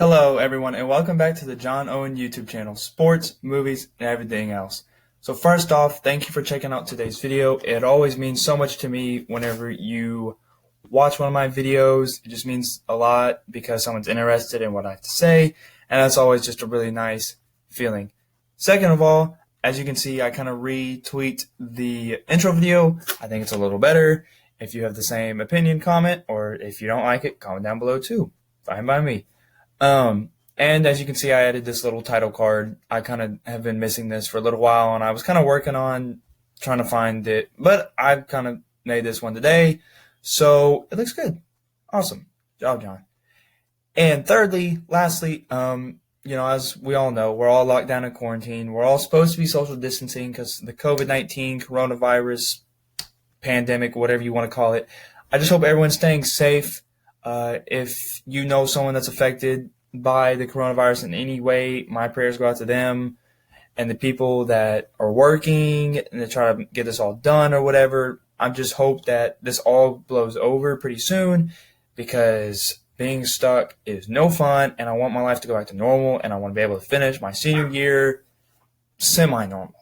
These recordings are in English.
Hello, everyone, and welcome back to the John Owen YouTube channel, sports, movies, and everything else. So first off, thank you for checking out today's video. It always means so much to me whenever you watch one of my videos. It just means a lot because someone's interested in what I have to say, and that's always just a really nice feeling. Second of all, as you can see, I kind of retweet the intro video. I think it's a little better. If you have the same opinion, comment, or if you don't like it, comment down below too. Fine by me. And as you can see, I added this little title card. I kind of have been missing this for a little while, and I was kind of working on trying to find it, but I've kind of made this one today, so it looks good. Awesome. Good job, John. And lastly, as we all know, we're all locked down in quarantine. We're all supposed to be social distancing because the COVID-19 coronavirus pandemic, whatever you want to call it. I just hope everyone's staying safe. If you know someone that's affected by the coronavirus in any way, my prayers go out to them and the people that are working and they try to get this all done or whatever. I just hope that this all blows over pretty soon because being stuck is no fun, and I want my life to go back to normal, and I want to be able to finish my senior year semi-normal.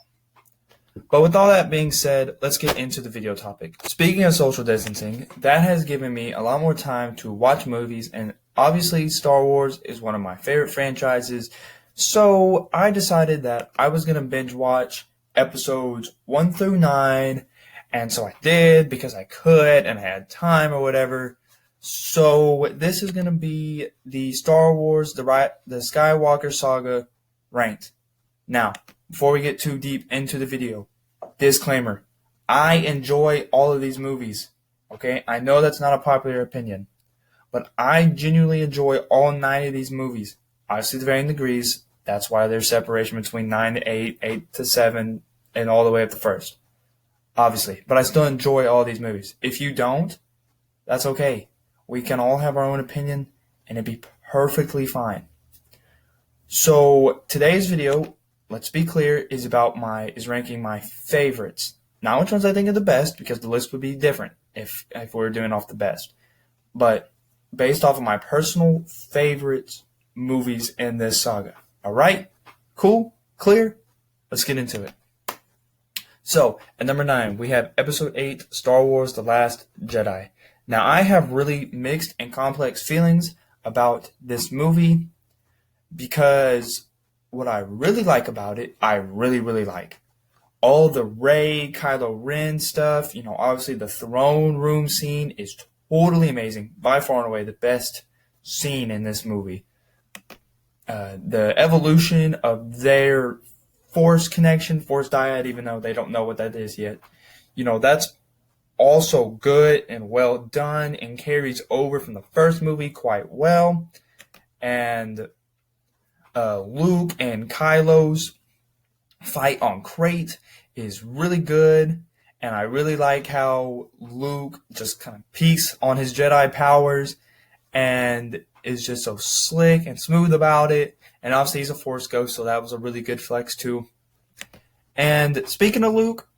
But with all that being said, let's get into the video topic. Speaking of social distancing, that has given me a lot more time to watch movies, and obviously Star Wars is one of my favorite franchises, so I decided that I was going to binge watch episodes 1 through 9, and so I did because I could and I had time or whatever. So this is going to be the Star Wars, the Skywalker Saga ranked. Now, before we get too deep into the video, disclaimer, I enjoy all of these movies, okay? I know that's not a popular opinion, but I genuinely enjoy all 9 of these movies. Obviously, the varying degrees. That's why there's separation between 9 to 8, 8 to 7, and all the way up to first. Obviously, but I still enjoy all these movies. If you don't, that's okay. We can all have our own opinion, and it'd be perfectly fine. So today's video, let's be clear, is ranking my favorites. Not which ones I think are the best, because the list would be different if we were doing off the best. But based off of my personal favorite movies in this saga. Alright? Cool? Clear? Let's get into it. So, at number 9, we have Episode 8, Star Wars The Last Jedi. Now, I have really mixed and complex feelings about this movie because what I really like about it, I really, really like. All the Rey, Kylo Ren stuff, obviously the throne room scene is totally amazing. By far and away the best scene in this movie. The evolution of their Force connection, Force dyad, even though they don't know what that is yet. That's also good and well done and carries over from the first movie quite well. And Luke and Kylo's fight on Crate is really good, and I really like how Luke just kind of peeks on his Jedi powers and is just so slick and smooth about it. And obviously he's a Force ghost, so that was a really good flex too. And speaking of Luke,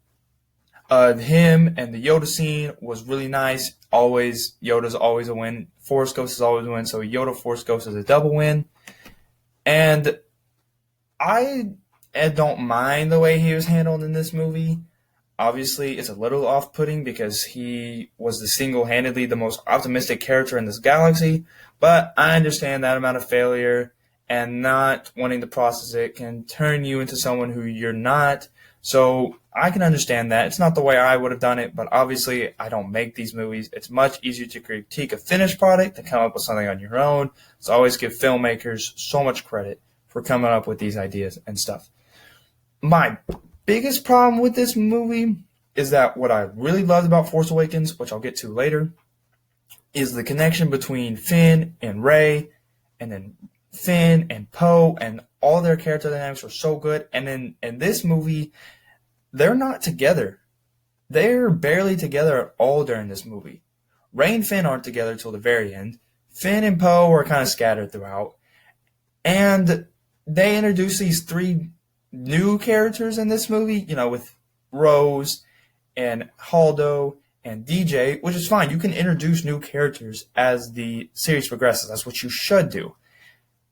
him and the Yoda scene was really nice. Yoda's always a win. Force Ghost is always a win, so Yoda Force Ghost is a double win. And I don't mind the way he was handled in this movie. Obviously, it's a little off-putting because he was single-handedly the most optimistic character in this galaxy, but I understand that amount of failure and not wanting to process it can turn you into someone who you're not. So I can understand that. It's not the way I would have done it, but obviously I don't make these movies. It's much easier to critique a finished product than come up with something on your own. So I always give filmmakers so much credit for coming up with these ideas and stuff. My biggest problem with this movie is that what I really loved about Force Awakens, which I'll get to later, is the connection between Finn and Rey, and then Finn and Poe, and all their character dynamics were so good. And then in this movie, they're not together. They're barely together at all during this movie. Rey and Finn aren't together till the very end. Finn and Poe are kind of scattered throughout. And they introduce these 3 new characters in this movie, with Rose and Haldo and DJ, which is fine. You can introduce new characters as the series progresses. That's what you should do.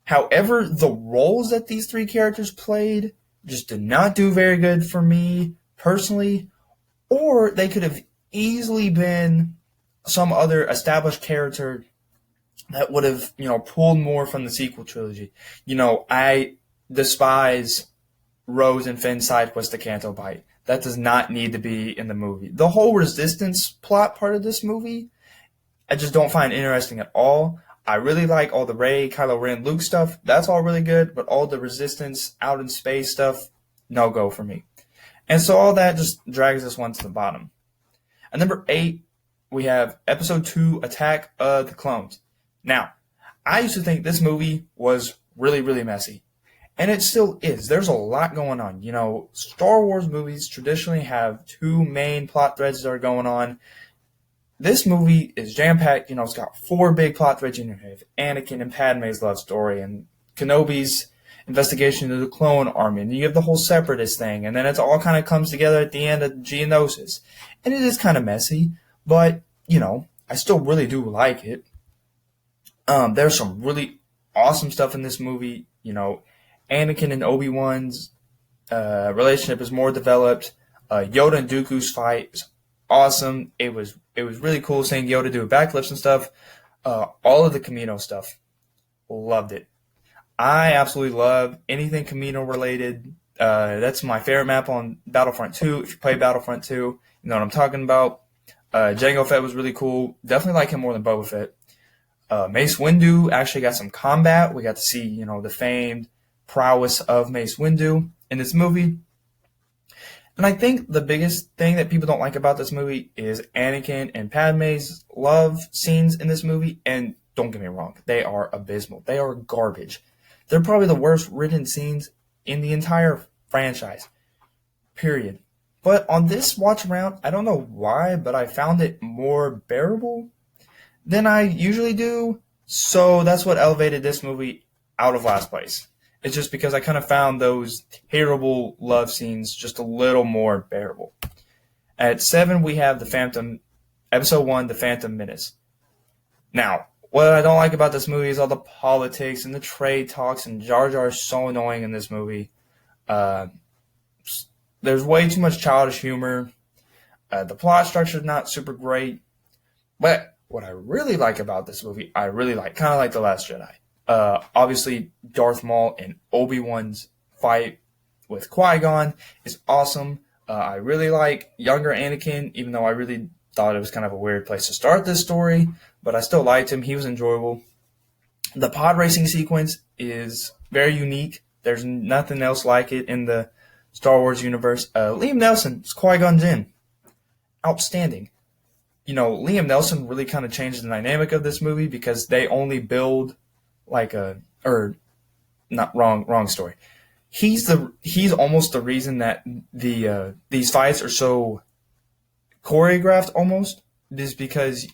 However, the roles that these three characters played just did not do very good for me personally, or they could have easily been some other established character that would have, pulled more from the sequel trilogy. I despise Rose and Finn's side quest to Canto Bight. That does not need to be in the movie. The whole resistance plot part of this movie, I just don't find interesting at all. I really like all the Rey, Kylo Ren, Luke stuff. That's all really good, but all the resistance, out in space stuff, no go for me. And so all that just drags this one to the bottom. At number 8, we have Episode 2, Attack of the Clones. Now, I used to think this movie was really, really messy. And it still is. There's a lot going on. Star Wars movies traditionally have 2 main plot threads that are going on. This movie is jam-packed. It's got 4 big plot threads in your head. Anakin and Padme's love story, and Kenobi's investigation into the clone army, and you have the whole Separatist thing, and then it all kind of comes together at the end of Geonosis. And it is kind of messy, but, I still really do like it. There's some really awesome stuff in this movie. Anakin and Obi-Wan's relationship is more developed. Yoda and Dooku's fight is awesome. It was really cool seeing Yoda do backflips and stuff. All of the Camino stuff, loved it. I absolutely love anything Camino related. That's my favorite map on Battlefront 2. If you play Battlefront 2, you know what I'm talking about. Jango Fett was really cool. Definitely like him more than Boba Fett. Mace Windu actually got some combat. We got to see, the famed prowess of Mace Windu in this movie. And I think the biggest thing that people don't like about this movie is Anakin and Padme's love scenes in this movie. And don't get me wrong, they are abysmal. They are garbage. They're probably the worst written scenes in the entire franchise. Period. But on this watch around, I don't know why, but I found it more bearable than I usually do. So that's what elevated this movie out of last place. It's just because I kind of found those terrible love scenes just a little more bearable. At 7, we have Episode 1, The Phantom Menace. Now, what I don't like about this movie is all the politics and the trade talks, and Jar Jar is so annoying in this movie. There's way too much childish humor. The plot structure is not super great. But what I really like about this movie, kind of like The Last Jedi. Obviously, Darth Maul and Obi-Wan's fight with Qui-Gon is awesome. I really like younger Anakin, even though I really thought it was kind of a weird place to start this story, but I still liked him. He was enjoyable. The pod racing sequence is very unique. There's nothing else like it in the Star Wars universe. Liam Neeson is Qui-Gon Jinn. Outstanding. Liam Neeson really kind of changed the dynamic of this movie because they only build wrong story. He's almost the reason that these fights are so choreographed almost, is because,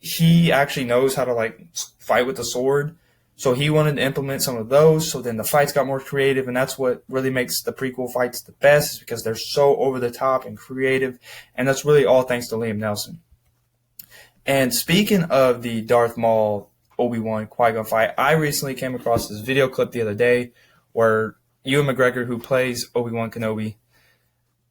he actually knows how to fight with the sword. So he wanted to implement some of those. So then the fights got more creative, and that's what really makes the prequel fights the best, is because they're so over the top and creative. And that's really all thanks to Liam Neeson. And speaking of the Darth Maul Obi-Wan Qui-Gon fight, I recently came across this video clip the other day where Ewan McGregor, who plays Obi-Wan Kenobi,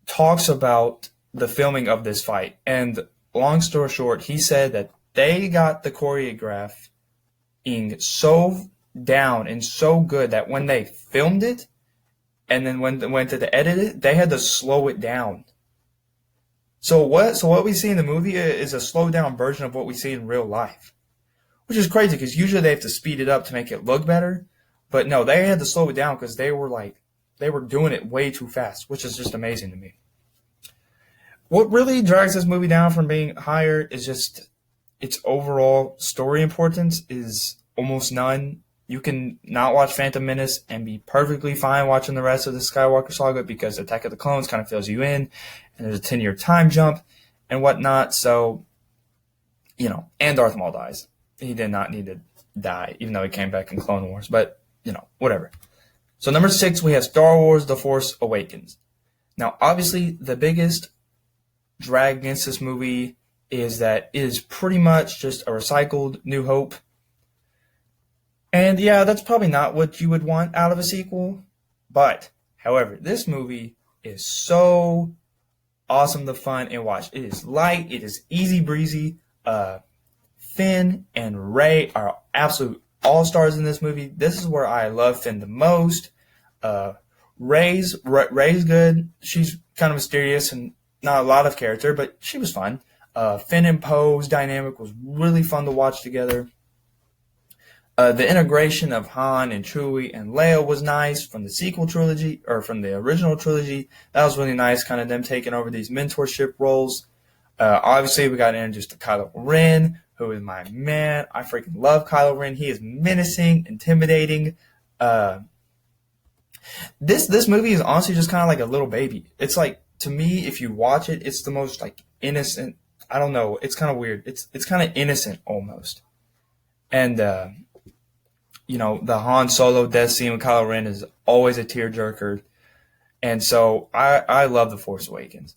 talks about the filming of this fight. And long story short, he said that they got the choreographing so down and so good that when they filmed it and then when they went to edit it, they had to slow it down. So what we see in the movie is a slowed down version of what we see in real life, which is crazy because usually they have to speed it up to make it look better. But no, they had to slow it down because they were doing it way too fast, which is just amazing to me. What really drags this movie down from being higher is just its overall story importance is almost none. You can not watch Phantom Menace and be perfectly fine watching the rest of the Skywalker saga because Attack of the Clones kind of fills you in, and there's a 10-year time jump and whatnot. So, and Darth Maul dies. He did not need to die, even though he came back in Clone Wars. But, whatever. So number 6, we have Star Wars The Force Awakens. Now, obviously, the biggest drag against this movie is that it is pretty much just a recycled New Hope. And yeah, that's probably not what you would want out of a sequel. But, however, this movie is so awesome to fun and watch. It is light, it is easy breezy. Finn and Rey are absolute all stars in this movie. This is where I love Finn the most. Uh, Rey's good. She's kind of mysterious and not a lot of character, but she was fun. Finn and Poe's dynamic was really fun to watch together. The integration of Han and Chewie and Leia was nice from the sequel trilogy or from the original trilogy. That was really nice, kind of them taking over these mentorship roles. Obviously, we got introduced to Kylo Ren, who is my man. I freaking love Kylo Ren. He is menacing, intimidating. Uh, this movie is honestly just kind of like a little baby. It's like, to me, if you watch it, it's the most like innocent. I don't know. It's kind of weird. It's kind of innocent almost. And the Han Solo death scene with Kylo Ren is always a tearjerker. And so I love The Force Awakens.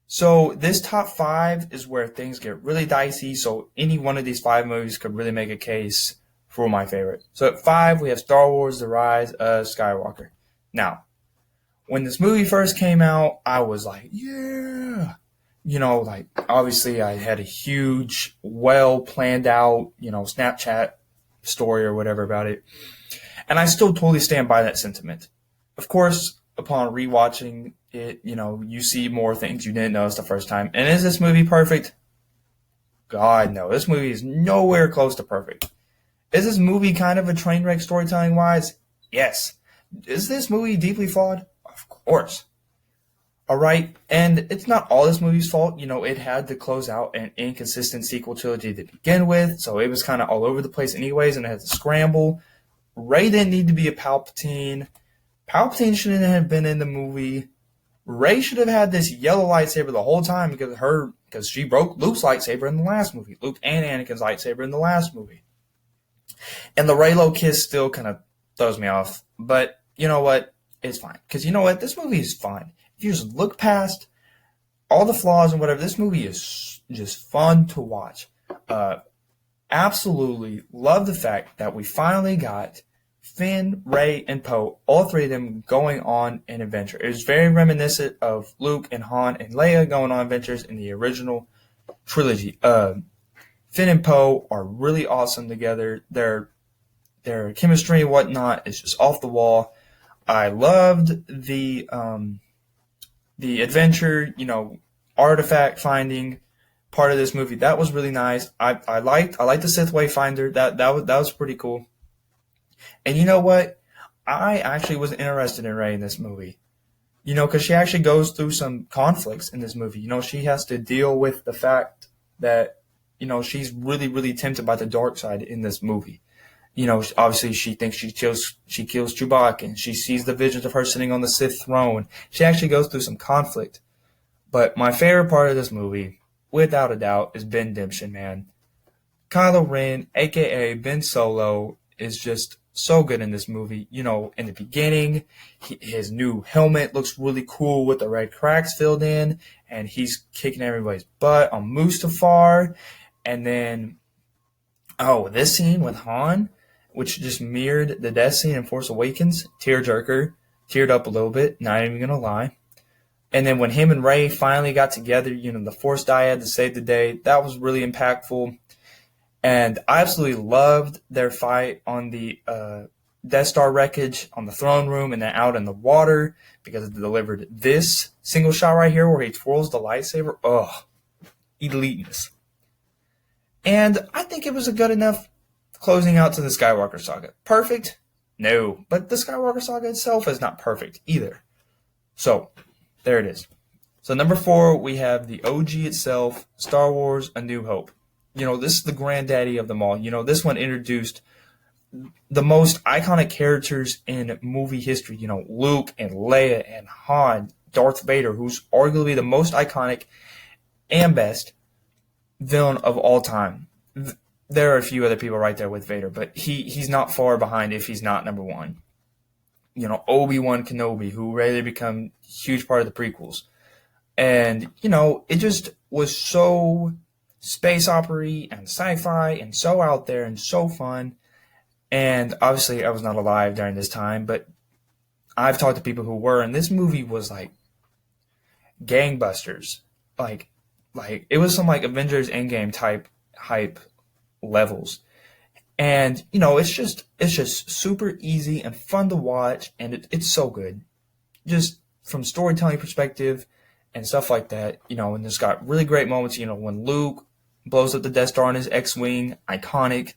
So this top five is where things get really dicey. So any one of these five movies could really make a case for my favorite. So at five, we have Star Wars: The Rise of Skywalker. Now, when this movie first came out, I was like, yeah. Like obviously I had a huge, well planned out, Snapchat story or whatever about it. And I still totally stand by that sentiment. Of course, upon rewatching it, you see more things you didn't notice the first time. And is this movie perfect? God, no. This movie is nowhere close to perfect. Is this movie kind of a train wreck storytelling wise? Yes. Is this movie deeply flawed? Of course. All right. And it's not all this movie's fault. It had to close out an inconsistent sequel trilogy to begin with. So it was kind of all over the place anyways, and it had to scramble. Rey didn't need to be a Palpatine. Palpatine shouldn't have been in the movie. Rey should have had this yellow lightsaber the whole time because she broke Luke's lightsaber in the last movie. Luke and Anakin's lightsaber in the last movie. And the Reylo kiss still kind of throws me off. But you know what? It's fine. Because you know what? This movie is fine. If you just look past all the flaws and whatever, this movie is just fun to watch. Absolutely love the fact that we finally got Finn, Rey, and Poe, all three of them going on an adventure. It was very reminiscent of Luke and Han and Leia going on adventures in the original trilogy. Finn and Poe are really awesome together. Their chemistry and whatnot is just off the wall. I loved the adventure, artifact finding part of this movie. That was really nice. I liked the Sith Wayfinder. That was pretty cool. And you know what? I actually was interested in Rey in this movie. Because she actually goes through some conflicts in this movie. She has to deal with the fact that, she's really, really tempted by the dark side in this movie. Obviously she thinks she kills Chewbacca, and she sees the visions of her sitting on the Sith throne. She actually goes through some conflict. But my favorite part of this movie, without a doubt, is Ben Demption, man. Kylo Ren, a.k.a. Ben Solo, is just so good in this movie. In the beginning, his new helmet looks really cool with the red cracks filled in, and he's kicking everybody's butt on Mustafar. And then, this scene with Han, which just mirrored the death scene in Force Awakens, tearjerker, teared up a little bit, not even gonna lie. And then when him and Rey finally got together, the Force dyad to save the day, that was really impactful. And I absolutely loved their fight on the Death Star wreckage, on the throne room, and then out in the water, because it delivered this single shot right here where he twirls the lightsaber. Oh, eliteness. And I think it was a good enough closing out to the Skywalker saga. Perfect? No. But the Skywalker saga itself is not perfect either. So, there it is. So number 4, we have the OG itself, Star Wars: A New Hope. This is the granddaddy of them all. This one introduced the most iconic characters in movie history. Luke and Leia and Han, Darth Vader, who's arguably the most iconic and best villain of all time. There are a few other people right there with Vader, but he's not far behind if he's not number 1. Obi-Wan Kenobi, who later become a huge part of the prequels. And, it just was so space opera and sci-fi and so out there and so fun. And obviously, I was not alive during this time, but I've talked to people who were, and this movie was like gangbusters. Like, it was some like Avengers Endgame type hype levels. And it's just super easy and fun to watch, and it's so good. Just from storytelling perspective and stuff like that, and it's got really great moments. When Luke blows up the Death Star on his X-wing, iconic.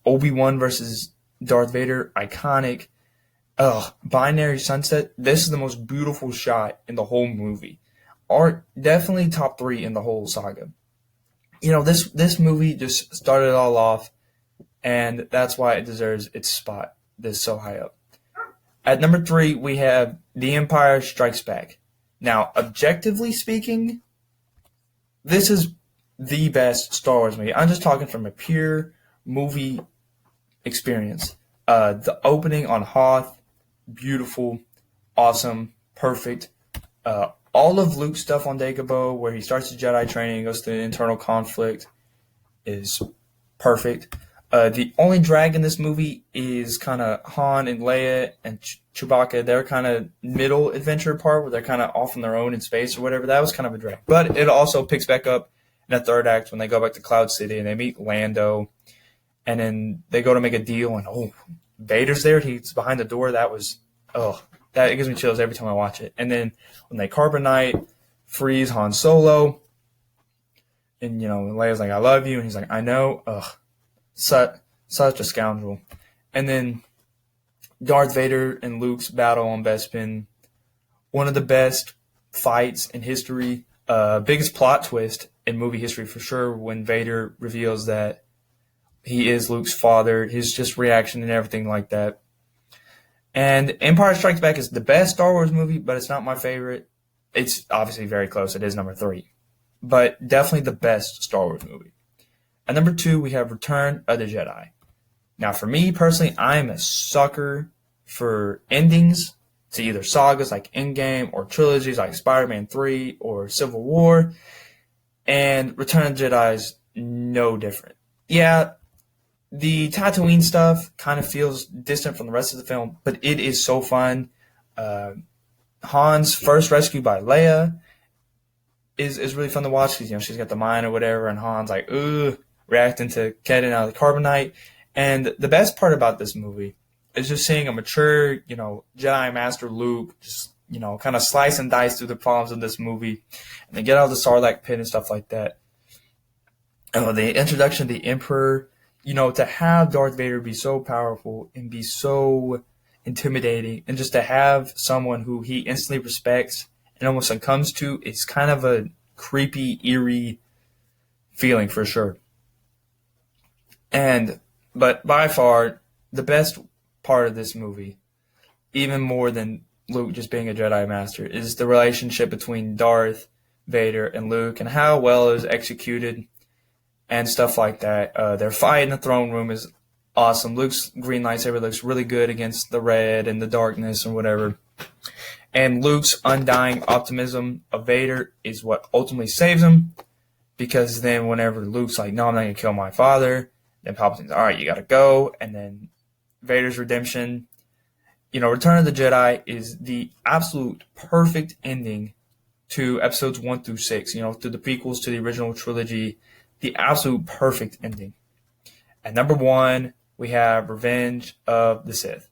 Obi-Wan versus Darth Vader, iconic. Binary Sunset. This is the most beautiful shot in the whole movie. Art definitely top 3 in the whole saga. This movie just started it all off, and that's why it deserves its spot this so high up. At number 3, we have The Empire Strikes Back. Now, objectively speaking, this is the best Star Wars movie. I'm just talking from a pure movie experience. The opening on Hoth, beautiful, awesome, perfect. All of Luke's stuff on Dagobah, where he starts his Jedi training, goes through the internal conflict, is perfect. The only drag in this movie is kind of Han and Leia and Chewbacca. They're kind of middle adventure part where they're kind of off on their own in space or whatever. That was kind of a drag. But it also picks back up in the third act when they go back to Cloud City and they meet Lando. And then they go to make a deal, and Vader's there. He's behind the door. That gives me chills every time I watch it. And then when they carbonite, freeze Han Solo, and Leia's like, "I love you," and he's like, "I know." Such a scoundrel. And then Darth Vader and Luke's battle on Bespin, one of the best fights in history. Biggest plot twist in movie history for sure when Vader reveals that he is Luke's father, his just reaction and everything like that. And Empire Strikes Back is the best Star Wars movie, but it's not my favorite. It's obviously very close. It is number 3. But definitely the best Star Wars movie. At number 2, we have Return of the Jedi. Now, for me personally, I'm a sucker for endings to either sagas like Endgame or trilogies like Spider-Man 3 or Civil War. And Return of the Jedi is no different. Yeah, the Tatooine stuff kind of feels distant from the rest of the film, but it is so fun. Han's first rescue by Leia is really fun to watch because, she's got the mine or whatever, and Han's like, reacting to getting out of the carbonite. And the best part about this movie is just seeing a mature, Jedi Master Luke just, kind of slice and dice through the problems of this movie, and they get out of the Sarlacc pit and stuff like that. The introduction of the Emperor, to have Darth Vader be so powerful and be so intimidating, and just to have someone who he instantly respects and almost succumbs to, it's kind of a creepy, eerie feeling for sure. But by far, the best part of this movie, even more than Luke just being a Jedi Master, is the relationship between Darth Vader and Luke and how well it was executed and stuff like that. Their fight in the throne room is awesome. Luke's green lightsaber looks really good against the red and the darkness and whatever. And Luke's undying optimism of Vader is what ultimately saves him, because then whenever Luke's like, "No, I'm not going to kill my father," then Palpatine's, "All right, you got to go." And then Vader's redemption. Return of the Jedi is the absolute perfect ending to episodes 1 through 6, through the prequels to the original trilogy, the absolute perfect ending. At number 1, we have Revenge of the Sith.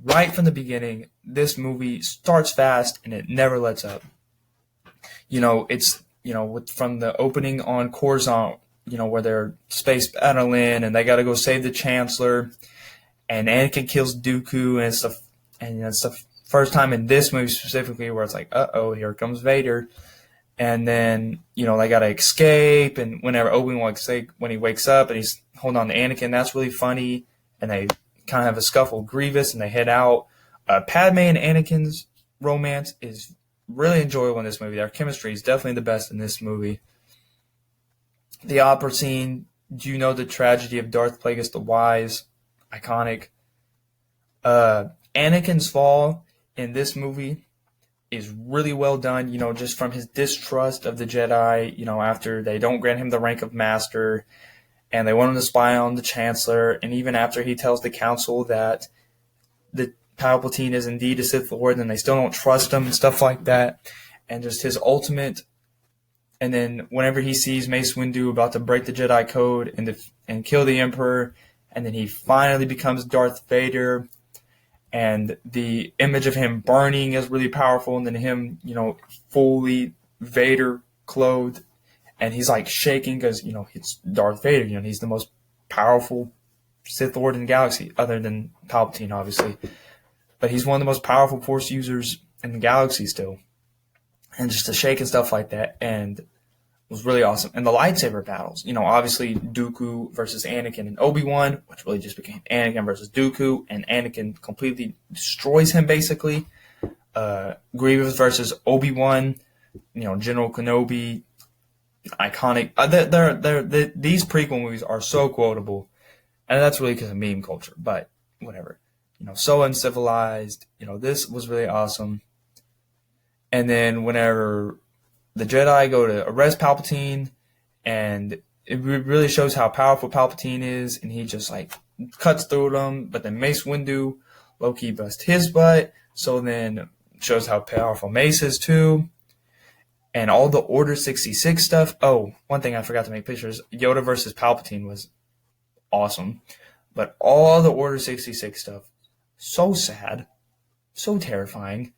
Right from the beginning, this movie starts fast and it never lets up. It's, from the opening on Coruscant, where they're space battling and they got to go save the Chancellor, and Anakin kills Dooku, and it's the first time in this movie specifically where it's like, here comes Vader. And then, they got to escape, and whenever Obi-Wan, when he wakes up and he's holding on to Anakin, that's really funny, and they kind of have a scuffle with Grievous, and they head out. Padme and Anakin's romance is really enjoyable in this movie. Their chemistry is definitely the best in this movie. The opera scene, do you know the tragedy of Darth Plagueis the Wise? Iconic. Anakin's fall in this movie is really well done, just from his distrust of the Jedi, after they don't grant him the rank of master, and they want him to spy on the Chancellor. And even after he tells the Council that the Palpatine is indeed a Sith Lord, and they still don't trust him and stuff like that. And just his ultimate. And then whenever he sees Mace Windu about to break the Jedi Code and kill the Emperor, and then he finally becomes Darth Vader, and the image of him burning is really powerful, and then him, fully Vader clothed, and he's like shaking because, it's Darth Vader, he's the most powerful Sith Lord in the galaxy, other than Palpatine, obviously. But he's one of the most powerful Force users in the galaxy still. And just to shake and stuff like that, and it was really awesome. And the lightsaber battles, obviously Dooku versus Anakin and Obi-Wan, which really just became Anakin versus Dooku, and Anakin completely destroys him, basically. Grievous versus Obi-Wan, General Kenobi, iconic. These prequel movies are so quotable, and that's really because of meme culture, but whatever. So uncivilized, this was really awesome. And then whenever the Jedi go to arrest Palpatine, and it really shows how powerful Palpatine is, and he just cuts through them. But then Mace Windu low-key busts his butt, so then shows how powerful Mace is too. And all the Order 66 stuff. Oh, one thing I forgot to make pictures. Yoda versus Palpatine was awesome. But all the Order 66 stuff, so sad, so terrifying.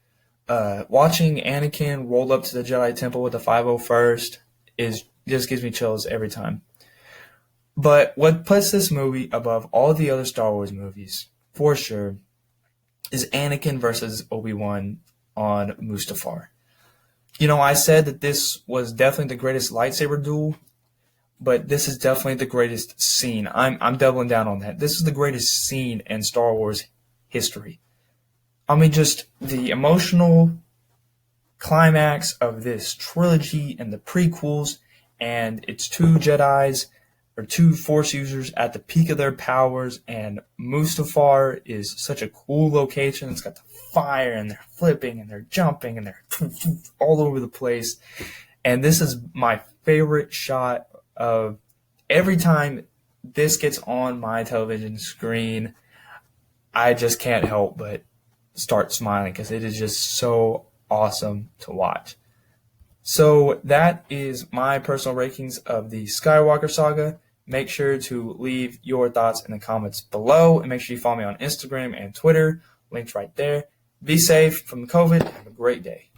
Watching Anakin roll up to the Jedi Temple with the 501st just gives me chills every time. But what puts this movie above all the other Star Wars movies, for sure, is Anakin versus Obi-Wan on Mustafar. I said that this was definitely the greatest lightsaber duel, but this is definitely the greatest scene. I'm doubling down on that. This is the greatest scene in Star Wars history. Just the emotional climax of this trilogy and the prequels, and it's two Jedis or two Force users at the peak of their powers, and Mustafar is such a cool location. It's got the fire, and they're flipping, and they're jumping, and they're all over the place. And this is my favorite shot of every time this gets on my television screen. I just can't help but start smiling because it is just so awesome to watch. So that is my personal rankings of the Skywalker saga. Make sure to leave your thoughts in the comments below, and make sure you follow me on Instagram and Twitter. Links right there. Be safe from the COVID. Have a great day.